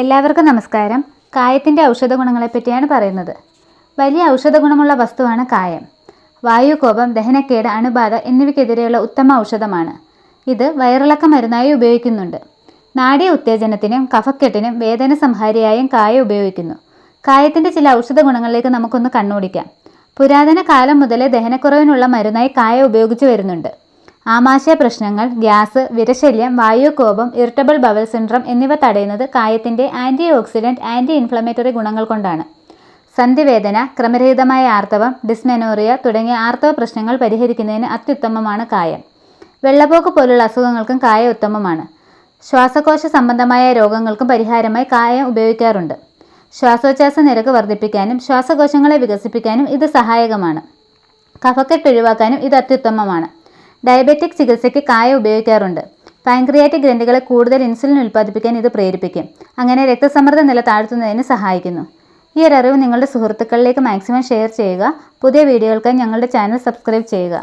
എല്ലാവർക്കും നമസ്കാരം. കായത്തിൻ്റെ ഔഷധ ഗുണങ്ങളെപ്പറ്റിയാണ് പറയുന്നത്. വലിയ ഔഷധ ഗുണമുള്ള വസ്തുവാണ് കായം. വായുകോപം, ദഹനക്കേട്, അണുബാധ എന്നിവയ്ക്കെതിരെയുള്ള ഉത്തമ ഔഷധമാണ്. ഇത് വയറിളക്ക മരുന്നായി ഉപയോഗിക്കുന്നുണ്ട്. നാഡീ ഉത്തേജനത്തിനും കഫക്കെട്ടിനും വേദന സംഹാരിയായും കായം ഉപയോഗിക്കുന്നു. കായത്തിൻ്റെ ചില ഔഷധ ഗുണങ്ങളിലേക്ക് നമുക്കൊന്ന് കണ്ണോടിക്കാം. പുരാതന കാലം മുതലേ ദഹനക്കുറവിനുള്ള മരുന്നായി കായം ഉപയോഗിച്ചു വരുന്നുണ്ട്. ആമാശയ പ്രശ്നങ്ങൾ, ഗ്യാസ്, വിരശല്യം, വായുകോപം, ഇറിറ്റബിൾ ബവൽ സിൻഡ്രം എന്നിവ തടയുന്നത് കായത്തിൻ്റെ ആൻറ്റി ഓക്സിഡൻറ്റ്, ആൻറ്റി ഇൻഫ്ലമേറ്ററി ഗുണങ്ങൾ കൊണ്ടാണ്. സന്ധിവേദന, ക്രമരഹിതമായ ആർത്തവം, ഡിസ്മെനോറിയ തുടങ്ങിയ ആർത്തവ പ്രശ്നങ്ങൾ പരിഹരിക്കുന്നതിന് അത്യുത്തമമാണ് കായം. വെള്ളപ്പോക്ക് പോലുള്ള അസുഖങ്ങൾക്കും കായം ഉത്തമമാണ്. ശ്വാസകോശ സംബന്ധമായ രോഗങ്ങൾക്കും പരിഹാരമായി കായം ഉപയോഗിക്കാറുണ്ട്. ശ്വാസോച്ഛ്വാസ നിരക്ക് വർദ്ധിപ്പിക്കാനും ശ്വാസകോശങ്ങളെ വികസിപ്പിക്കാനും ഇത് സഹായകമാണ്. കഫക്കെട്ട് ഒഴിവാക്കാനും ഇത് അത്യുത്തമമാണ്. ഡയബറ്റിക് ചികിത്സയ്ക്ക് കായം ഉപയോഗിക്കാറുണ്ട്. പാൻക്രിയാറ്റിക് ഗ്രന്ഥികളെ കൂടുതൽ ഇൻസുലിൻ ഉൽപ്പാദിപ്പിക്കാൻ ഇത് പ്രേരിപ്പിക്കും. അങ്ങനെ രക്തസമ്മർദ്ദ നില താഴ്ത്തുന്നതിന് സഹായിക്കുന്നു. ഈ ഒരു അറിവ് നിങ്ങളുടെ സുഹൃത്തുക്കളിലേക്ക് മാക്സിമം ഷെയർ ചെയ്യുക. പുതിയ വീഡിയോകൾക്കായി ഞങ്ങളുടെ ചാനൽ സബ്സ്ക്രൈബ് ചെയ്യുക.